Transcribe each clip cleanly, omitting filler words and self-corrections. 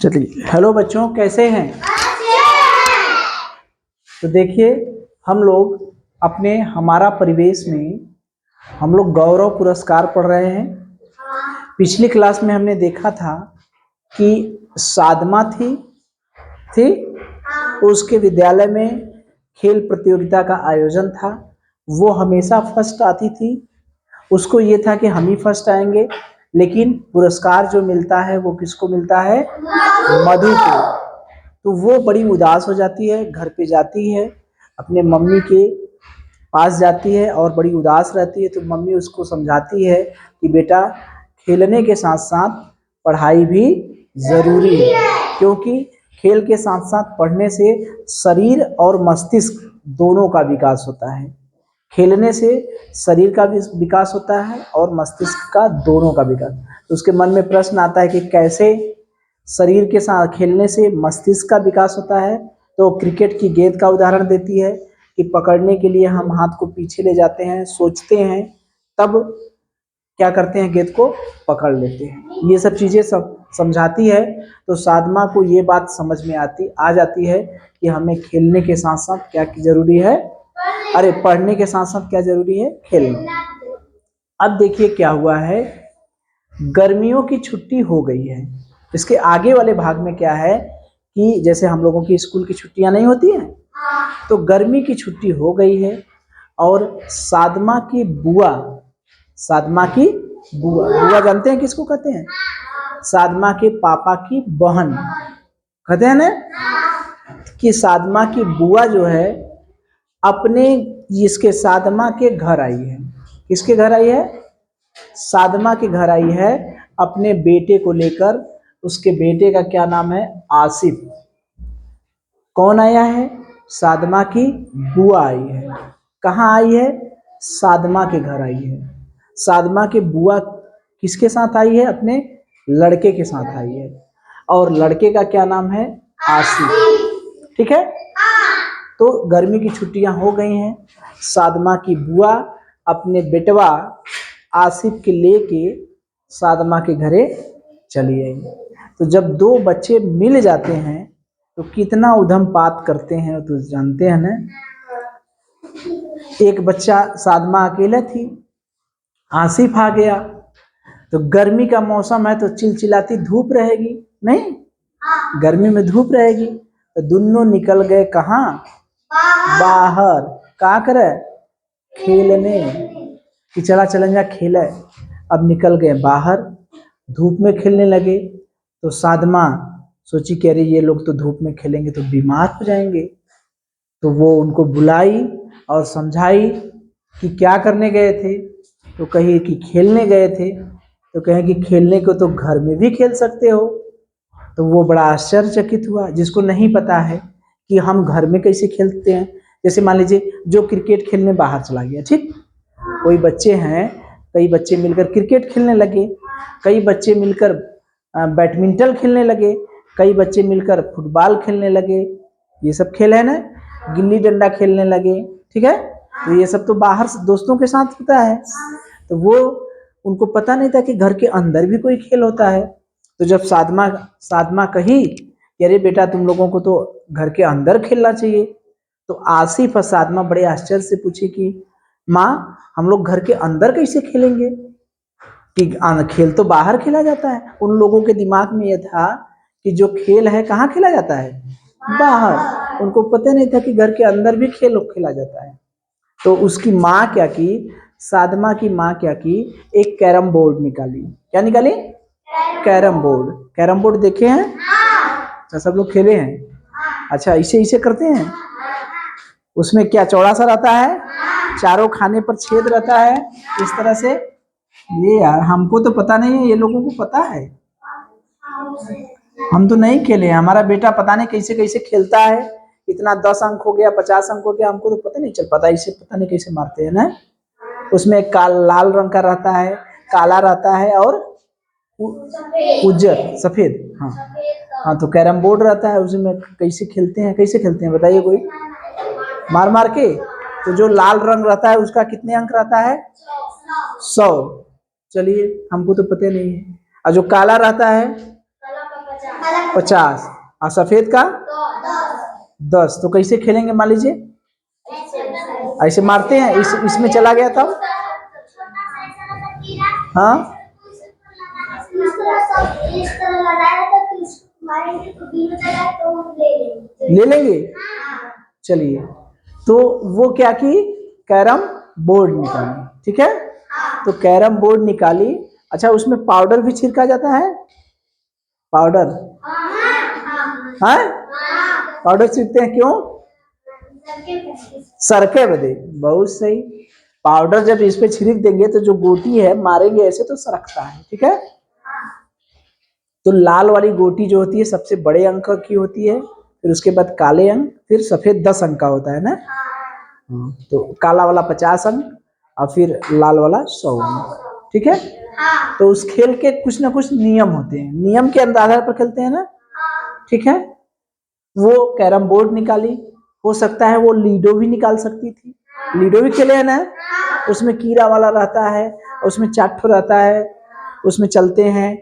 चलिए, हेलो बच्चों, कैसे हैं? तो देखिए, हम लोग अपने हमारा परिवेश में हम लोग गौरव पुरस्कार पढ़ रहे हैं। पिछली क्लास में हमने देखा था कि साधमा थी उसके विद्यालय में खेल प्रतियोगिता का आयोजन था। वो हमेशा फर्स्ट आती थी। उसको ये था कि हम ही फर्स्ट आएंगे, लेकिन पुरस्कार जो मिलता है वो किसको मिलता है? मधु को। तो वो बड़ी उदास हो जाती है, घर पे जाती है, अपने मम्मी के पास जाती है और बड़ी उदास रहती है। तो मम्मी उसको समझाती है कि बेटा, खेलने के साथ साथ पढ़ाई भी ज़रूरी है, क्योंकि खेल के साथ साथ पढ़ने से शरीर और मस्तिष्क दोनों का विकास होता है। खेलने से शरीर का भी विकास होता है और मस्तिष्क का दोनों का विकास। तो उसके मन में प्रश्न आता है कि कैसे शरीर के साथ खेलने से मस्तिष्क का विकास होता है। तो क्रिकेट की गेंद का उदाहरण देती है कि पकड़ने के लिए हम हाथ को पीछे ले जाते हैं, सोचते हैं, तब क्या करते हैं, गेंद को पकड़ लेते हैं। ये सब चीज़ें सब समझाती है। तो साधमा को ये बात समझ में आ जाती है कि हमें खेलने के साथ साथ क्या जरूरी है, पढ़ने के साथ साथ क्या जरूरी है, खेलना। अब देखिए क्या हुआ है, गर्मियों की छुट्टी हो गई है। इसके आगे वाले भाग में क्या है कि जैसे हम लोगों की स्कूल की छुट्टियां नहीं होती हैं, तो गर्मी की छुट्टी हो गई है और साधमा की बुआ बुआ जानते हैं किसको कहते हैं? साधमा के पापा की बहन कहते हैं ना, कि साधमा की बुआ जो है अपने इसके साधमा के घर आई है। किसके घर आई है? साधमा के घर आई है अपने बेटे को लेकर। उसके बेटे का क्या नाम है? आसिफ। कौन आया है? साधमा की बुआ आई है। कहाँ आई है? साधमा के घर आई है। साधमा की बुआ किसके साथ आई है? अपने लड़के के साथ आई है, और लड़के का क्या नाम है? आसिफ। ठीक है। तो गर्मी की छुट्टियां हो गई हैं। साधमा की बुआ अपने बेटवा आसिफ के लेके साधमा के घरे चली आई। तो जब दो बच्चे मिल जाते हैं तो कितना उधम पात करते हैं तो जानते हैं ना। एक बच्चा, साधमा अकेला थी, आसिफ आ गया। तो गर्मी का मौसम है तो चिलचिलाती धूप रहेगी नहीं, गर्मी में धूप रहेगी। तो दोनों निकल गए कहाँ? बाहर। कहाँ करे? खेलने, कि चला चलन जा खेले। अब निकल गए बाहर, धूप में खेलने लगे। तो साधमा सोची कि अरे ये लोग तो धूप में खेलेंगे तो बीमार हो जाएंगे। तो वो उनको बुलाई और समझाई कि क्या करने गए थे। तो कही कि खेलने गए थे। तो कहें कि खेलने को तो घर में भी खेल सकते हो। तो वो बड़ा आश्चर्यचकित हुआ, जिसको नहीं पता है कि हम घर में कैसे खेलते हैं। जैसे मान लीजिए जो क्रिकेट खेलने बाहर चला गया, ठीक, कोई बच्चे हैं, कई बच्चे मिलकर क्रिकेट खेलने लगे, कई बच्चे मिलकर बैडमिंटन खेलने लगे, कई बच्चे मिलकर फुटबॉल खेलने लगे। ये सब खेल है ना, गिल्ली डंडा खेलने लगे। ठीक है। तो ये सब तो बाहर दोस्तों के साथ होता है। तो वो उनको पता नहीं था कि घर के अंदर भी कोई खेल होता है। तो जब साधमा कही कि अरे बेटा, तुम लोगों को तो घर के अंदर खेलना चाहिए, तो आसिफ और साधमा बड़े आश्चर्य से पूछे कि माँ, हम लोग घर के अंदर कैसे खेलेंगे, कि खेल तो बाहर खेला जाता है। उन लोगों के दिमाग में यह था कि जो खेल है कहाँ खेला जाता है? बाहर। उनको पता नहीं था कि घर के अंदर भी खेल खेला जाता है। तो उसकी माँ क्या की, साधमा की माँ क्या की, एक कैरम बोर्ड निकाली। क्या निकाली? Carrom board. कैरम बोर्ड देखे हैं? अच्छा, सब लोग खेले हैं। अच्छा, इसे इसे करते हैं। उसमें क्या चौड़ा सा रहता है, चारों खाने पर छेद रहता है, इस तरह से। ये यार हमको तो पता नहीं है, ये लोगों को पता है। हम तो नहीं खेले। हमारा बेटा पता नहीं कैसे कैसे खेलता है। इतना 10 अंक हो गया, 50 अंक हो गया, हमको तो पता नहीं चल पाता। इसे पता नहीं कैसे मारते हैं ना। उसमें लाल रंग का रहता है, काला रहता है और उज्जर सफेद। हाँ हाँ, तो कैरम बोर्ड रहता है, उसमें कैसे खेलते हैं बताइए कोई? मार मार के। तो जो लाल रंग रहता है उसका कितने अंक रहता है? 100। चलिए, हमको तो पता नहीं है। और जो काला रहता है 50 और सफेद का 10। तो कैसे खेलेंगे मान लीजिए, ऐसे मारते हैं, इसमें चला गया तब, हाँ ले लेंगे। चलिए, तो वो क्या की, कैरम बोर्ड निकाली, ठीक है। तो कैरम बोर्ड निकाली। अच्छा, उसमें पाउडर भी छिड़का जाता है, पाउडर, हाँ पाउडर छिड़कते हैं, क्यों? सरके बदे, बहुत सही। पाउडर जब इस पे छिड़क देंगे तो जो गोटी है मारेंगे ऐसे तो सरकता है, ठीक है। तो लाल वाली गोटी जो होती है सबसे बड़े अंक की होती है, फिर उसके बाद काले अंक, फिर सफेद 10 अंक का होता है ना। तो काला वाला 50 अंक और फिर लाल वाला 100 अंक, ठीक है। तो उस खेल के कुछ ना कुछ नियम होते हैं, नियम के आधार पर खेलते हैं ना, ठीक है। वो कैरम बोर्ड निकाली, हो सकता है वो लीडो भी निकाल सकती थी, लीडो भी खेले हैं ना, उसमें कीड़ा वाला रहता है, उसमें चाट्ठो रहता है, उसमें चलते हैं,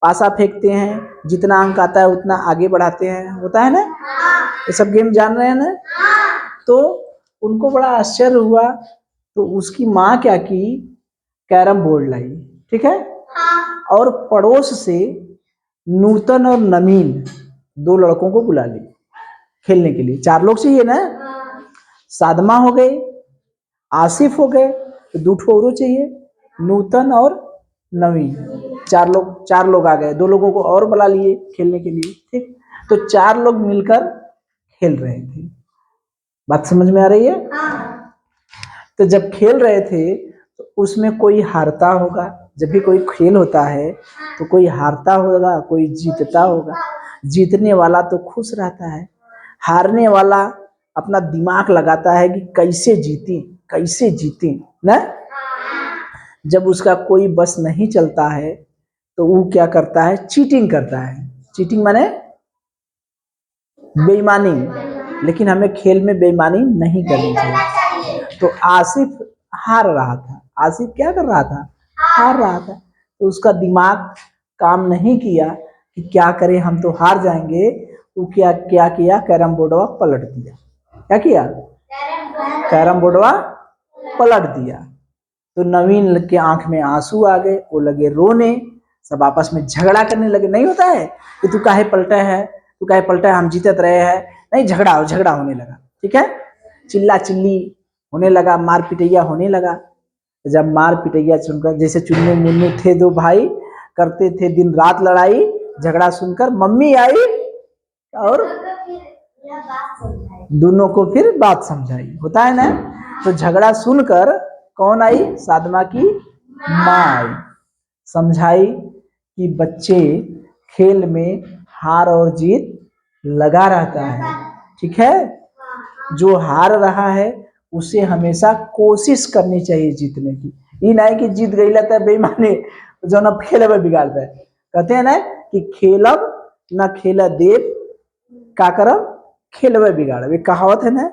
पासा फेंकते हैं, जितना अंक आता है उतना आगे बढ़ाते हैं, होता है ना, ये सब गेम जान रहे हैं ना। तो उनको बड़ा आश्चर्य हुआ, तो उसकी माँ क्या की, कैरम बोर्ड लाई, ठीक है। और पड़ोस से नूतन और नवीन 2 लड़कों को बुला ली खेलने के लिए, 4 लोग चाहिए ना, सादमा हो गए, आसिफ हो गए, तो 2 और चाहिए, नूतन और नवीन, 4 लोग आ गए, 2 लोगों को और बुला लिए खेलने के लिए, ठीक। तो 4 लोग मिलकर खेल रहे थे, बात समझ में आ रही है। तो जब खेल रहे थे तो उसमें कोई हारता होगा, जब भी कोई खेल होता है तो कोई हारता होगा, कोई जीतता होगा। जीतने वाला तो खुश रहता है, हारने वाला अपना दिमाग लगाता है कि कैसे जीती, कैसे जीती ना। जब उसका कोई बस नहीं चलता है तो वो क्या करता है, चीटिंग करता है। चीटिंग माने बेईमानी, लेकिन हमें खेल में बेईमानी नहीं करनी चाहिए। तो आसिफ हार रहा था, आसिफ क्या कर रहा था, हार रहा था। तो उसका दिमाग काम नहीं किया कि क्या करें, हम तो हार जाएंगे। वो क्या क्या किया, कैरम बोर्डवा पलट दिया। क्या किया, कैरम बोर्डवा पलट दिया। तो नवीन के आंख में आंसू आ गए, वो लगे रोने, सब आपस में झगड़ा करने लगे। नहीं होता है कि तू काहे पलटा है, तू काहे पलटा है, हम जीतत रहे हैं, नहीं, झगड़ा होने लगा, ठीक है। चिल्ला चिल्ली होने लगा, मार पिटैया होने लगा। जब मार पिटैया सुनकर, जैसे चुन्नू मुन्नू थे 2 भाई, करते थे दिन रात लड़ाई झगड़ा, सुनकर मम्मी आई और दोनों को फिर बात समझाई, होता है ना। तो झगड़ा सुनकर कौन आई, सादमा की माँ आई, समझाई कि बच्चे खेल में हार और जीत लगा रहता है, ठीक है। जो हार रहा है उसे हमेशा कोशिश करनी चाहिए जीतने की। ये नहीं कि जीत गई लगता है बेईमानी, जो ना खेलब बिगाड़ता है। कहते हैं ना कि खेलब न खेल देव, का करब खेलवे बिगाड़ब, ये कहावत है ना,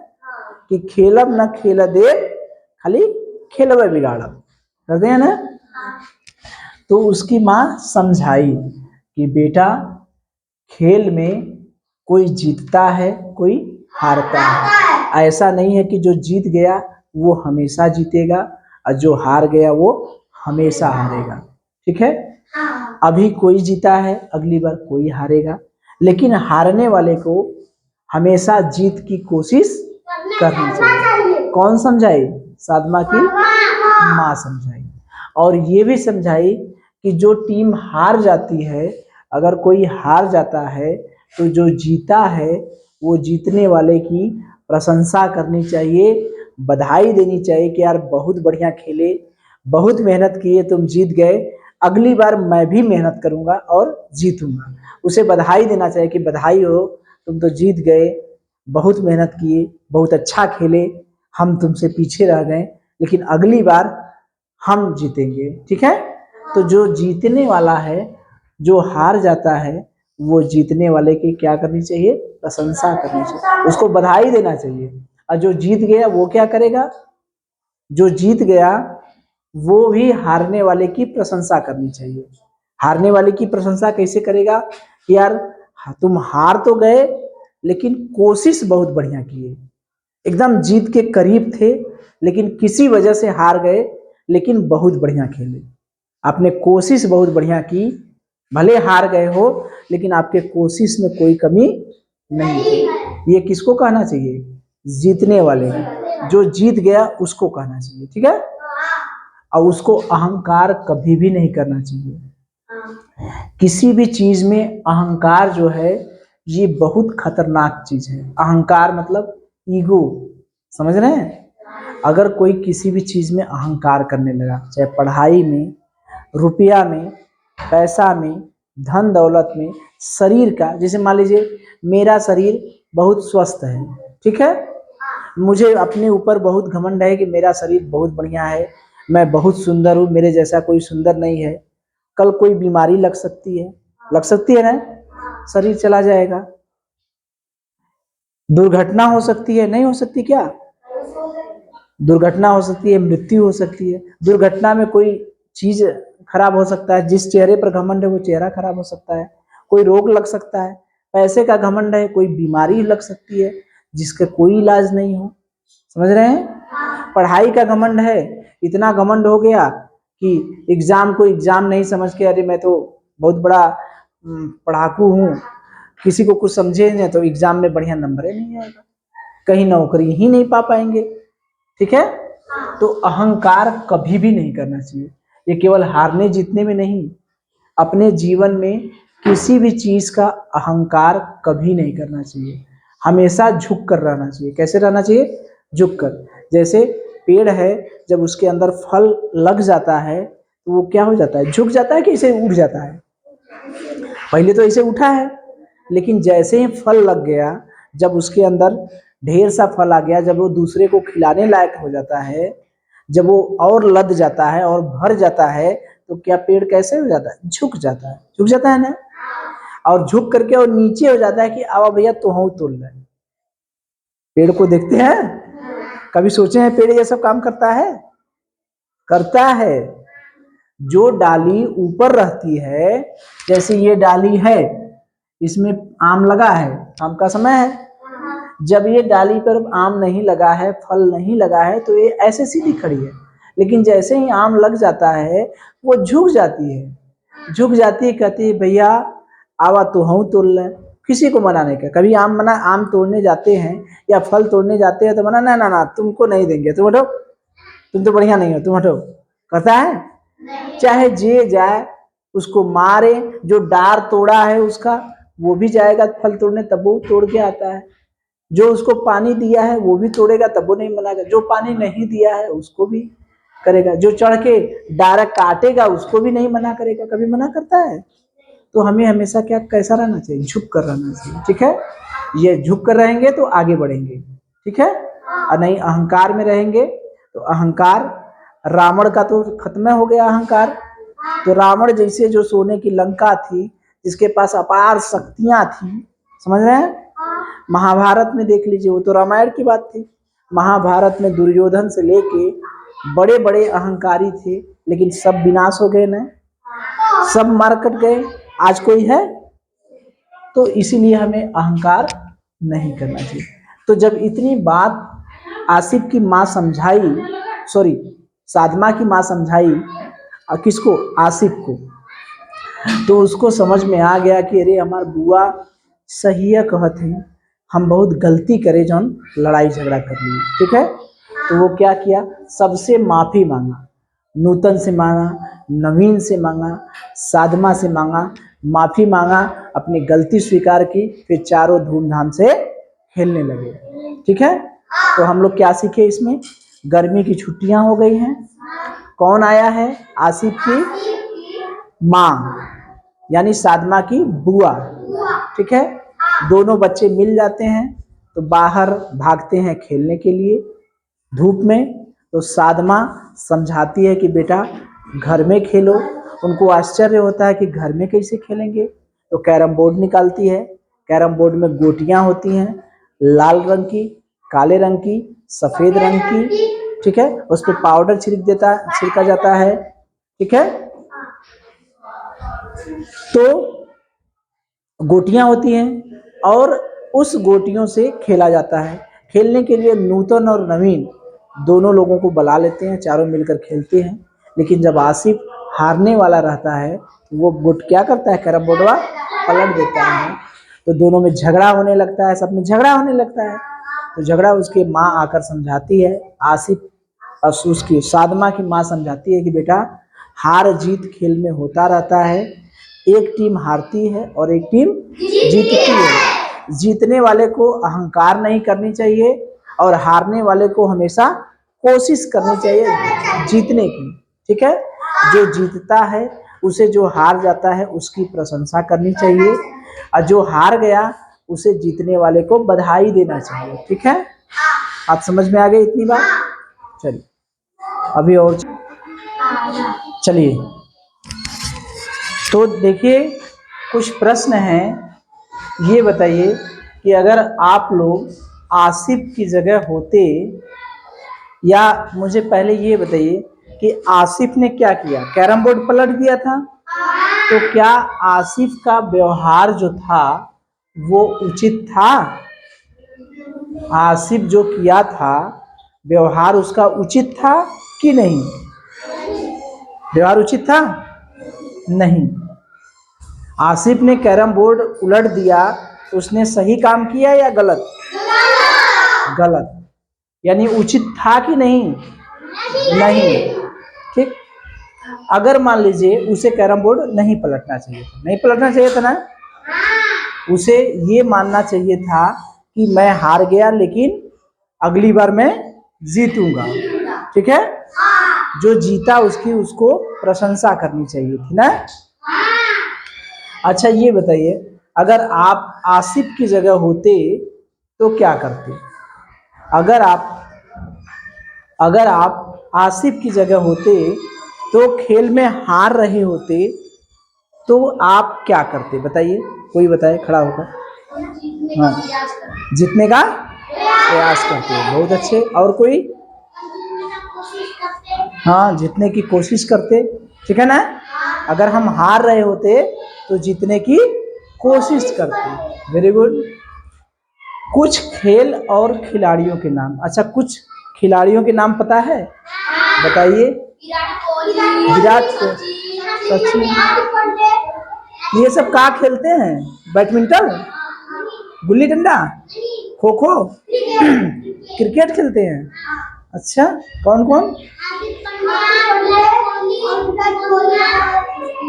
कि खेलब न खेल देव, खाली खेलवे बिगाड़ब, कहते हैं ना। तो उसकी माँ समझाई कि बेटा, खेल में कोई जीतता है, कोई हारता है। ऐसा नहीं है कि जो जीत गया वो हमेशा जीतेगा और जो हार गया वो हमेशा हारेगा, ठीक है। अभी कोई जीता है, अगली बार कोई हारेगा, लेकिन हारने वाले को हमेशा जीत की कोशिश करनी चाहिए। कौन समझाई, सादमा की माँ समझाई। और ये भी समझाई कि जो टीम हार जाती है, अगर कोई हार जाता है तो जो जीता है वो जीतने वाले की प्रशंसा करनी चाहिए, बधाई देनी चाहिए कि यार बहुत बढ़िया खेले, बहुत मेहनत किए, तुम जीत गए, अगली बार मैं भी मेहनत करूंगा और जीतूंगा। उसे बधाई देना चाहिए कि बधाई हो, तुम तो जीत गए, बहुत मेहनत किए, बहुत अच्छा खेले, हम तुमसे पीछे रह गए, लेकिन अगली बार हम जीतेंगे, ठीक है। तो जो जीतने वाला है, जो हार जाता है, वो जीतने वाले की क्या करनी चाहिए, प्रशंसा करनी चाहिए, उसको बधाई देना चाहिए। और जो जीत गया वो क्या करेगा, जो जीत गया वो भी हारने वाले की प्रशंसा करनी चाहिए। हारने वाले की प्रशंसा कैसे करेगा कि यार हाँ, तुम हार तो गए लेकिन कोशिश बहुत बढ़िया किए, एकदम जीत के करीब थे, लेकिन किसी वजह से हार गए, लेकिन बहुत बढ़िया खेले। आपने कोशिश बहुत बढ़िया की, भले हार गए हो लेकिन आपके कोशिश में कोई कमी नहीं थी। ये किसको कहना चाहिए? जीतने वाले, जो जीत गया उसको कहना चाहिए, ठीक है। और उसको अहंकार कभी भी नहीं करना चाहिए। किसी भी चीज में अहंकार जो है ये बहुत खतरनाक चीज है। अहंकार मतलब ईगो, समझ रहे हैं। अगर कोई किसी भी चीज में अहंकार करने लगा, चाहे पढ़ाई में, रुपया में, पैसा में, धन दौलत में, शरीर का, जैसे मान लीजिए मेरा शरीर बहुत स्वस्थ है, ठीक है, मुझे अपने ऊपर बहुत घमंड है कि मेरा शरीर बहुत बढ़िया है, मैं बहुत सुंदर हूँ, मेरे जैसा कोई सुंदर नहीं है। कल कोई बीमारी लग सकती है, लग सकती है ना, शरीर चला जाएगा। दुर्घटना हो सकती है, नहीं हो सकती क्या? दुर्घटना हो सकती है, मृत्यु हो सकती है। दुर्घटना में कोई चीज खराब हो सकता है, जिस चेहरे पर घमंड है वो चेहरा खराब हो सकता है, कोई रोग लग सकता है। पैसे का घमंड है, कोई बीमारी लग सकती है जिसका कोई इलाज नहीं हो, समझ रहे हैं। पढ़ाई का घमंड है, इतना घमंड हो गया कि एग्जाम को एग्जाम नहीं समझ के, अरे मैं तो बहुत बड़ा पढ़ाकू हूँ, किसी को कुछ समझे नहीं तो एग्जाम में बढ़िया नंबर ही नहीं आएगा, कहीं नौकरी ही नहीं पा पाएंगे, ठीक है। तो अहंकार कभी भी नहीं करना चाहिए। ये केवल हारने जीतने में नहीं, अपने जीवन में किसी भी चीज का अहंकार कभी नहीं करना चाहिए। हमेशा झुक कर रहना चाहिए। कैसे रहना चाहिए? झुक कर। जैसे पेड़ है, जब उसके अंदर फल लग जाता है तो वो क्या हो जाता है? झुक जाता है कि इसे उठ जाता है? पहले तो इसे उठा है, लेकिन जैसे ही फल लग गया, जब उसके अंदर ढेर सा फल आ गया, जब वो दूसरे को खिलाने लायक हो जाता है, जब वो और लद जाता है और भर जाता है, तो क्या पेड़ कैसे हो जाता है? झुक जाता है, झुक जाता है ना। और झुक करके और नीचे हो जाता है कि आवा भैया तो हूँ तोड़ ले। पेड़ को देखते हैं, कभी सोचे हैं पेड़ ये सब काम करता है? करता है। जो डाली ऊपर रहती है, जैसे ये डाली है, इसमें आम लगा है, आम का समय है, जब ये डाली पर आम नहीं लगा है, फल नहीं लगा है, तो ये ऐसे सीधी खड़ी है। लेकिन जैसे ही आम लग जाता है वो झुक जाती है, झुक जाती है, कहती है भैया आवा तो हूँ तोड़ ले। किसी को मना नहीं कर, कभी आम तोड़ने जाते हैं या फल तोड़ने जाते हैं तो मना, ना ना ना तुमको नहीं देंगे, तुम हटो, तुम तो बढ़िया नहीं हो, तुम हटो, करता है? चाहे जे जाए उसको मारे, जो डार तोड़ा है उसका वो भी जाएगा फल तोड़ने, तब वो तोड़ के आता है। जो उसको पानी दिया है वो भी तोड़ेगा, तब वो नहीं मनाएगा। जो पानी नहीं दिया है उसको भी करेगा। जो चढ़ के डायरेक्ट काटेगा उसको भी नहीं मना करेगा, कभी मना करता है? तो हमें हमेशा क्या, कैसा रहना चाहिए? झुक कर रहना चाहिए, ठीक है। ये झुक कर रहेंगे तो आगे बढ़ेंगे, ठीक है। और नहीं अहंकार में रहेंगे तो अहंकार, रावण का तो खत्म हो गया अहंकार। तो रावण जैसे जो सोने की लंका थी, जिसके पास अपार शक्तियां थी, समझ रहे हैं। महाभारत में देख लीजिए, वो तो रामायण की बात थी। महाभारत में दुर्योधन से लेके बड़े बड़े अहंकारी थे, लेकिन सब विनाश हो गए ना, सब मार कट गए। आज कोई है? तो इसीलिए हमें अहंकार नहीं करना चाहिए। तो जब इतनी बात आसिफ की माँ समझाई, सॉरी साधमा की माँ समझाई, किसको? आसिफ को, तो उसको समझ में आ गया कि अरे हमार बुआ सही है कहत है, हम बहुत गलती करे जौन लड़ाई झगड़ा कर लिए, ठीक है। तो वो क्या किया? सबसे माफी मांगा, नूतन से मांगा, नवीन से मांगा, साधमा से मांगा, माफी मांगा, अपनी गलती स्वीकार की, फिर चारों धूमधाम से खेलने लगे, ठीक है। तो हम लोग क्या सीखे इसमें? गर्मी की छुट्टियां हो गई हैं, कौन आया है? आसिफ की माँ, यानी साधमा की बुआ, ठीक है। दोनों बच्चे मिल जाते हैं तो बाहर भागते हैं खेलने के लिए धूप में। तो साधमा समझाती है कि बेटा घर में खेलो। उनको आश्चर्य होता है कि घर में कैसे खेलेंगे, तो कैरम बोर्ड निकालती है। कैरम बोर्ड में गोटियां होती हैं, लाल रंग की, काले रंग की, सफेद रंग की, ठीक है। उस पर पाउडर छिड़का जाता है, ठीक है। तो गोटियां होती हैं और उस गोटियों से खेला जाता है। खेलने के लिए नूतन और नवीन दोनों लोगों को बुला लेते हैं, चारों मिलकर खेलते हैं। लेकिन जब आसिफ हारने वाला रहता है तो वो गुट क्या करता है, कैरम बोर्डवा पलट देता है। तो दोनों में झगड़ा होने लगता है, सब में झगड़ा होने लगता है। तो झगड़ा उसकी माँ आकर समझाती है, आसिफ उसकी सादमा की माँ समझाती है कि बेटा हार जीत खेल में होता रहता है, एक टीम हारती है और एक टीम जीतती है। जीतने वाले को अहंकार नहीं करनी चाहिए और हारने वाले को हमेशा कोशिश करनी चाहिए जीतने की, ठीक है। जो जीतता है उसे जो हार जाता है उसकी प्रशंसा करनी चाहिए और जो हार गया उसे जीतने वाले को बधाई देना चाहिए, ठीक है। आप समझ में आ गए इतनी बात? चलिए अभी और चलिए, तो देखिए कुछ प्रश्न हैं। ये बताइए कि अगर आप लोग आसिफ की जगह होते, या मुझे पहले ये बताइए कि आसिफ ने क्या किया, कैरम बोर्ड पलट दिया था, तो क्या आसिफ का व्यवहार जो था वो उचित था? आसिफ जो किया था व्यवहार उसका उचित था कि नहीं? व्यवहार उचित था? नहीं। आसिफ ने कैरम बोर्ड उलट दिया तो उसने सही काम किया या गलत? गलत। यानी उचित था कि नहीं? नहीं। ठीक। अगर मान लीजिए उसे कैरम बोर्ड नहीं पलटना चाहिए था, नहीं पलटना चाहिए था ना, उसे ये मानना चाहिए था कि मैं हार गया लेकिन अगली बार मैं जीतूंगा, ठीक है। जो जीता उसकी उसको प्रशंसा करनी चाहिए थी ना। अच्छा ये बताइए, अगर आप आसिफ की जगह होते तो क्या करते? अगर आप आसिफ की जगह होते तो खेल में हार रहे होते तो आप क्या करते? बताइए, कोई बताए खड़ा होकर। हाँ, जीतने का प्रयास करते हैं, बहुत अच्छे। और कोई? हाँ, जीतने की कोशिश करते, ठीक है ना। अगर हम हार रहे होते तो जीतने की कोशिश करते, वेरी गुड। कुछ खेल और खिलाड़ियों के नाम। अच्छा, कुछ खिलाड़ियों के नाम पता है? बताइए। विराट कोहली, सचिन, ये सब कहाँ खेलते हैं? बैडमिंटन, गुल्ली डंडा, खो खो, क्रिकेट खेलते हैं। अच्छा, कौन कौन?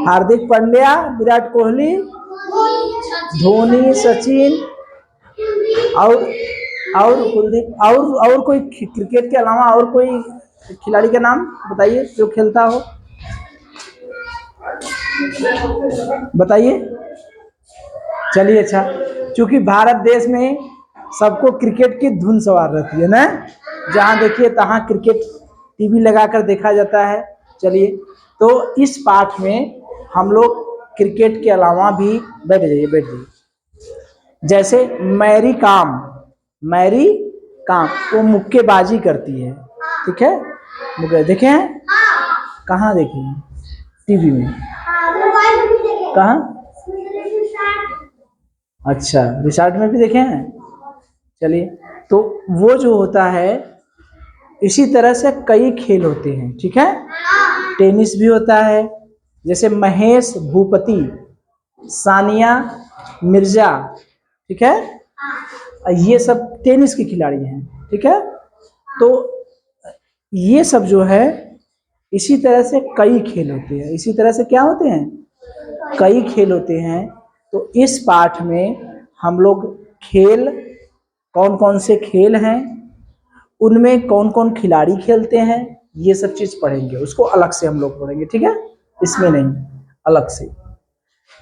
हार्दिक पांड्या, विराट कोहली, धोनी, सचिन और कुलदीप। और कोई क्रिकेट के अलावा और कोई खिलाड़ी का नाम बताइए जो खेलता हो, बताइए। चलिए, अच्छा, क्योंकि भारत देश में सबको क्रिकेट की धुन सवार रहती है ना, जहाँ देखिए तहाँ क्रिकेट टीवी लगाकर देखा जाता है। चलिए, तो इस पाठ में हम लोग क्रिकेट के अलावा भी, बैठ जाइए बैठ जाइए, जैसे मैरी काम वो मुक्केबाजी करती है, ठीक है। मुक्के देखे हैं? कहाँ देखे हैं? टीवी में। कहाँ? अच्छा, रिसॉर्ट में भी देखे हैं। चलिए, तो वो जो होता है, इसी तरह से कई खेल होते हैं, ठीक है। टेनिस भी होता है, जैसे महेश भूपति, सानिया मिर्जा, ठीक है, ये सब टेनिस के खिलाड़ी हैं, ठीक है। तो ये सब जो है इसी तरह से कई खेल होते हैं, इसी तरह से क्या होते हैं, कई खेल होते हैं। तो इस पाठ में हम लोग खेल, कौन कौन से खेल हैं, उनमें कौन कौन खिलाड़ी खेलते हैं, ये सब चीज पढ़ेंगे, उसको अलग से हम लोग पढ़ेंगे, ठीक है, इसमें नहीं, अलग से।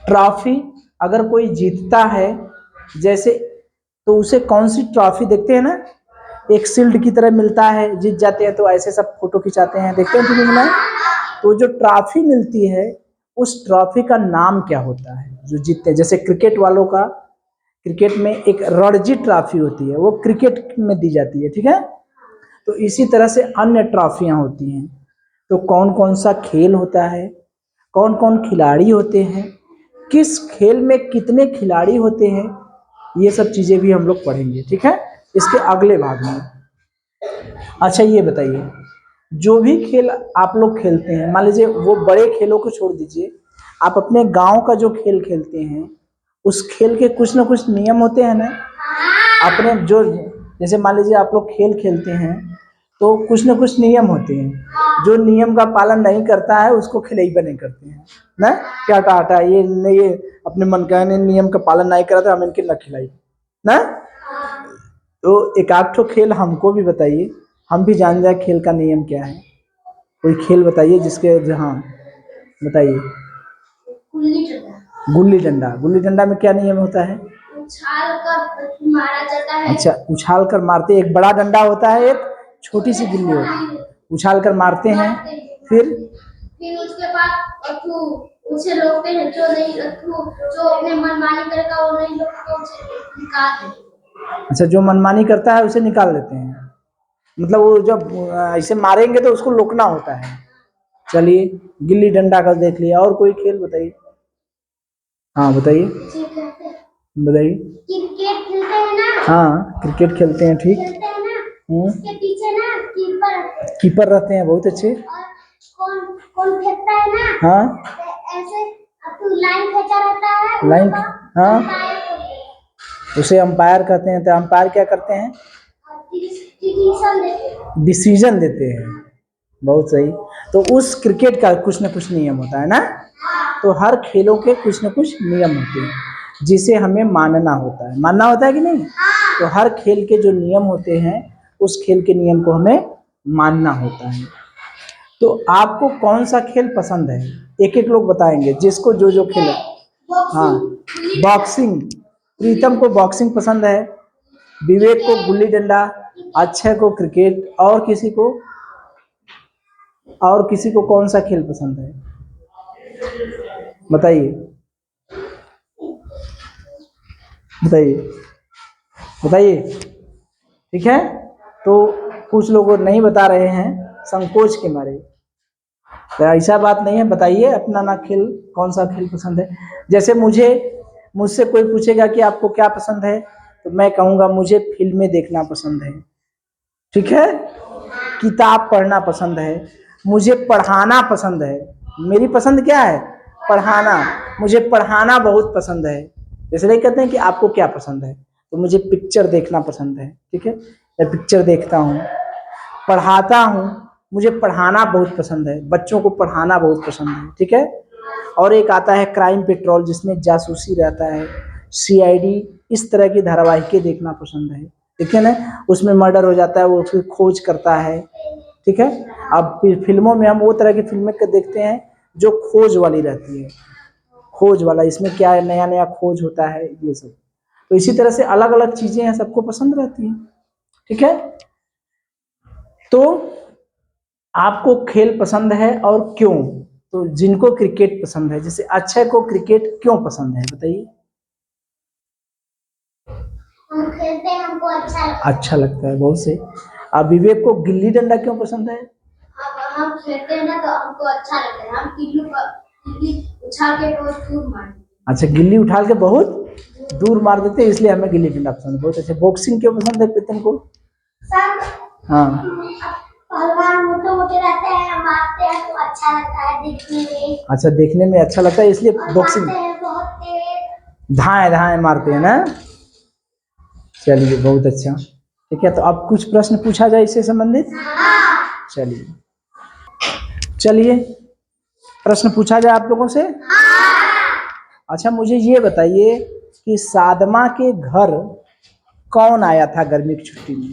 ट्रॉफी, अगर कोई जीतता है जैसे, तो उसे कौन सी ट्रॉफी देखते हैं ना, एक शील्ड की तरह मिलता है, जीत जाते हैं तो ऐसे सब फोटो खिंचाते हैं, देखते हैं टीवी में। तो जो ट्रॉफी मिलती है उस ट्रॉफी का नाम क्या होता है जो जीतते हैं? जैसे क्रिकेट वालों का, क्रिकेट में एक रणजी ट्रॉफी होती है, वो क्रिकेट में दी जाती है, ठीक है। तो इसी तरह से अन्य ट्रॉफियां होती हैं। तो कौन कौन सा खेल होता है, कौन कौन खिलाड़ी होते हैं, किस खेल में कितने खिलाड़ी होते हैं, ये सब चीजें भी हम लोग पढ़ेंगे, ठीक है, इसके अगले भाग में। अच्छा ये बताइए, जो भी खेल आप लोग खेलते हैं, मान लीजिए वो बड़े खेलों को छोड़ दीजिए, आप अपने गांव का जो खेल खेलते हैं उस खेल के कुछ ना कुछ नियम होते हैं ना। अपने जो, जैसे मान लीजिए आप लोग खेल खेलते हैं तो कुछ ना कुछ नियम होते हैं, जो नियम का पालन नहीं करता है उसको खिलैया नहीं करते हैं ना। क्या कहा, ये नहीं, ये अपने मन का नियम का पालन नहीं करा था, हम इनके न खिलाई ना। तो एक आध ठो खेल हमको भी बताइए, हम भी जान जाए खेल का नियम क्या है। कोई खेल बताइए जिसके, जहाँ बताइए। गुल्ली डंडा। गुल्ली डंडा में क्या नियम होता है? उछाल कर मारा जाता है। अच्छा, उछाल कर मारते, एक बड़ा डंडा होता है, एक छोटी सी गिल्ली होती है, उछाल कर मारते हैं, फिर उसके बाद उसे रोकते हैं, जो नहीं जो अपने मनमानी करेगा वो नहीं रोकते, उसे निकाल देते। अच्छा, जो मनमानी करता है उसे निकाल देते हैं, मतलब वो जब ऐसे मारेंगे तो उसको रोकना होता है। चलिए, गिल्ली डंडा का देख लिया, और कोई खेल बताइए। हाँ बताइए बताइए। क्रिकेट खेलते हैं ना। हाँ, क्रिकेट खेलते हैं, ठीक। खेलते हैं ना, उसके पीछे ना कीपर रहते हैं, बहुत अच्छे। और कौन फेंकता है ना, हाँ, ऐसे लाइन खींचा रहता है, लाइन, हाँ, उसे अंपायर कहते हैं। तो अंपायर क्या करते हैं? डिसीजन देते हैं। बहुत सही। तो उस क्रिकेट का कुछ ना कुछ नियम होता है ना। तो हर खेलों के कुछ ना कुछ नियम होते हैं जिसे हमें मानना होता है, मानना होता है कि नहीं। तो हर खेल के जो नियम होते हैं उस खेल के नियम को हमें मानना होता है। तो आपको कौन सा खेल पसंद है, एक एक लोग बताएंगे जिसको जो जो खेल है। हाँ, बॉक्सिंग। प्रीतम को बॉक्सिंग पसंद है, विवेक को गुल्ली डंडा, अक्षय को क्रिकेट, और किसी को कौन सा खेल पसंद है बताइए बताइए बताइए। ठीक है, तो कुछ लोग नहीं बता रहे हैं संकोच के मारे, तो ऐसा बात नहीं है, बताइए अपना ना खेल, कौन सा खेल पसंद है। जैसे मुझसे कोई पूछेगा कि आपको क्या पसंद है, तो मैं कहूँगा मुझे फिल्में देखना पसंद है, ठीक है, किताब पढ़ना पसंद है, मुझे पढ़ाना पसंद है। मेरी पसंद क्या है? पढ़ाना। मुझे पढ़ाना बहुत पसंद है। जैसे नहीं कहते हैं कि आपको क्या पसंद है, तो मुझे पिक्चर देखना पसंद है, ठीक है, मैं पिक्चर देखता हूँ, पढ़ाता हूँ, मुझे पढ़ाना बहुत पसंद है, बच्चों को पढ़ाना बहुत पसंद है, ठीक है। और एक आता है क्राइम पेट्रोल, जिसमें जासूसी रहता है, सीआईडी, इस तरह की धारावाहिकें देखना पसंद है, ठीक है ना। उसमें मर्डर हो जाता है, वो फिर खोज करता है, ठीक है। अब फिल्मों में हम वो तरह की फिल्में देखते हैं जो खोज वाली रहती है, खोज वाला, इसमें क्या है, नया नया खोज होता है, ये सब। तो इसी तरह से अलग अलग चीजें हैं, सबको पसंद रहती हैं, ठीक है। तो आपको खेल पसंद है और क्यों? तो जिनको क्रिकेट पसंद है, जैसे अक्षय को क्रिकेट क्यों पसंद है बताइए। हम खेलते हैं, हमको अच्छा लगता है, बहुत सही। अब विवेक को गिल्ली डंडा क्यों पसंद है? हम खेलते हैं ना तो हमको अच्छा लगता है, हम गिल्ली उछाल के बहुत दूर मार देते हैं। अच्छा, गिल्ली उछाल के बहुत दूर मार देते हैं, इसलिए हमें गिल्ली डंडा पसंद है, बहुत अच्छा। बॉक्सिंग क्यों पसंद है प्रीतम को? हाँ, पहलवान मोटे मोटे रहते हैं, मारते हैं तो अच्छा लगता है देखने में। अच्छा, देखने में अच्छा लगता है, इसलिए बॉक्सिंग बहुत तेज धाए धाए मारते हैं ना। चलिए, बहुत अच्छा, ठीक है। तो अब कुछ प्रश्न पूछा जाए इससे संबंधित। चलिए चलिए, प्रश्न पूछा जाए आप लोगों से। अच्छा, मुझे ये बताइए कि सादमा के घर कौन आया था गर्मी की छुट्टी में?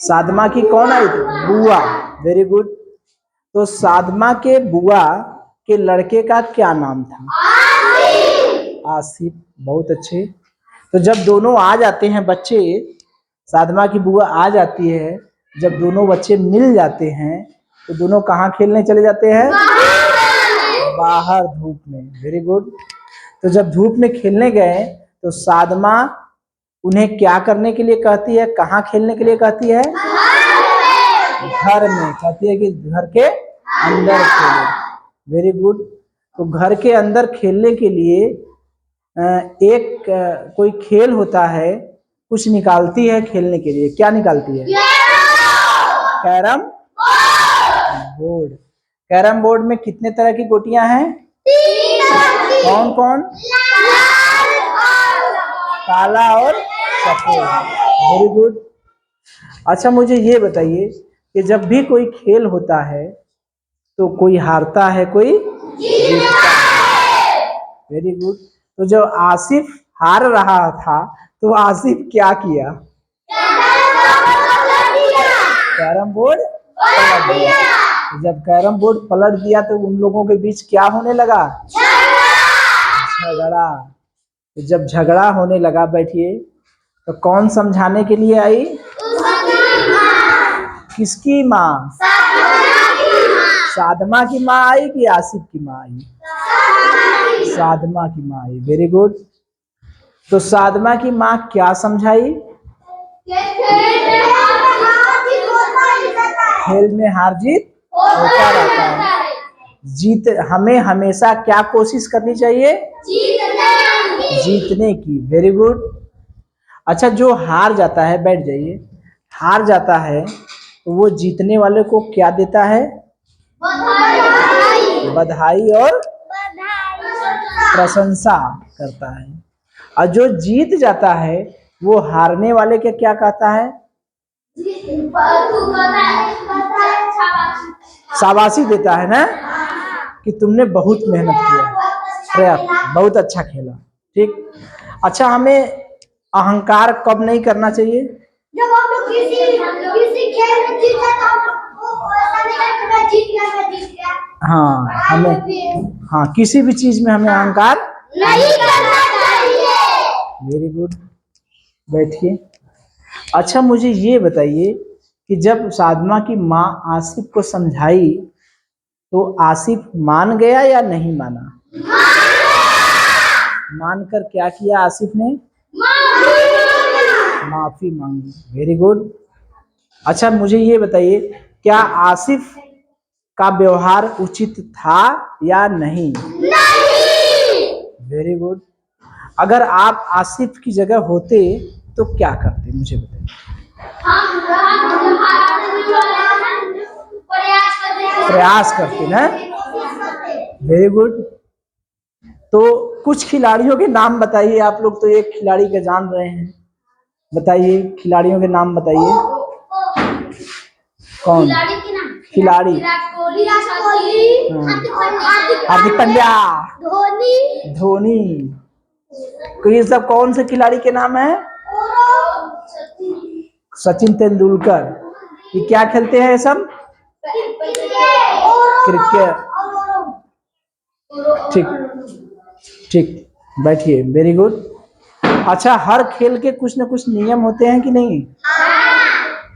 सादमा की कौन आई थी? बुआ। Very good. तो सादमा के बुआ के लड़के का क्या नाम था? आसिफ। बहुत अच्छे। तो जब दोनों आ जाते हैं बच्चे, सादमा की बुआ आ जाती है, जब दोनों बच्चे मिल जाते हैं तो दोनों कहाँ खेलने चले जाते हैं? बाहर धूप में। Very good. तो जब धूप में खेलने गए तो सादमा उन्हें क्या करने के लिए कहती है, कहाँ खेलने के लिए कहती है? घर में। कहती है कि घर के अंदर खेले। Very good. तो घर के अंदर खेलने के लिए एक कोई खेल होता है, कुछ निकालती है खेलने के लिए। क्या निकालती है? Carrom board. कैरम बोर्ड में कितने तरह की गोटियां हैं? 3। कौन कौन? काला और सफेद। Very good. अच्छा मुझे ये बताइए कि जब भी कोई खेल होता है तो कोई हारता है, कोई जीतता है। Very good. तो जब आसिफ हार रहा था तो आसिफ क्या किया? कैरम बोर्ड पलट दिया। जब कैरम बोर्ड पलट दिया तो उन लोगों के बीच क्या होने लगा? झगड़ा। तो जब झगड़ा होने लगा, बैठिए, तो कौन समझाने के लिए आई? किसकी माँ? साधमा की माँ आई कि आसिफ की माँ आई? साधमा की माँ आई। Very good. तो साधमा की माँ क्या समझाई? खेल में हार जीत होता रहता है। जीत हमें हमेशा क्या कोशिश करनी चाहिए? जीतने की। Very good. अच्छा जो हार जाता है, बैठ जाइए, हार जाता है तो वो जीतने वाले को क्या देता है? बधाई और प्रशंसा करता है। और जो जीत जाता है वो हारने वाले के क्या कहता है? शाबाशी देता है ना, कि तुमने बहुत मेहनत किया, बहुत अच्छा खेला। ठीक। अच्छा हमें अहंकार कब नहीं करना चाहिए? जब हम लोग किसी खेल में जीत जाए तो हम लोग ऐसा नहीं करते मैं जीत गया, मैं जीत गया। हाँ हमें, हाँ किसी भी चीज में हमें अहंकार नहीं करना चाहिए। Very good. बैठिए। अच्छा मुझे ये बताइए कि जब साधमा की माँ आसिफ को समझाई तो आसिफ मान गया या नहीं माना? मानकर क्या किया आसिफ ने? माफी मांगी। Very good. अच्छा मुझे ये बताइए, क्या आसिफ का व्यवहार उचित था या नहीं? Very good. अगर आप आसिफ की जगह होते तो क्या करते, मुझे बताइए। प्रयास करते ना। Very good. तो कुछ खिलाड़ियों के नाम बताइए। आप लोग तो एक खिलाड़ी के जान रहे हैं, बताइए खिलाड़ियों के नाम बताइए। कौन खिलाड़ी? हार्दिक पांड्या, धोनी। तो ये सब कौन से खिलाड़ी के नाम है? सचिन तेंदुलकर। ये क्या खेलते हैं सब? क्रिकेट। ठीक ठीक, बैठिए। Very good. अच्छा हर खेल के कुछ न कुछ नियम होते हैं कि नहीं?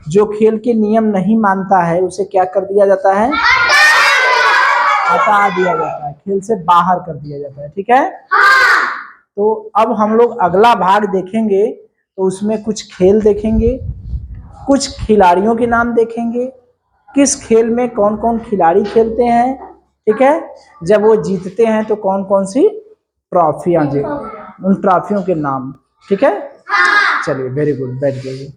जो खेल के नियम नहीं मानता है उसे क्या कर दिया जाता है? हटा दिया जाता है, खेल से बाहर कर दिया जाता है। ठीक है। तो अब हम लोग अगला भाग देखेंगे तो उसमें कुछ खेल देखेंगे, कुछ खिलाड़ियों के नाम देखेंगे, किस खेल में कौन कौन खिलाड़ी खेलते हैं। ठीक है। जब वो जीतते हैं तो कौन कौन सी ट्रॉफियां, उन ट्रॉफियों के नाम। ठीक है। चलिए वेरी गुड, बैठ जाइए।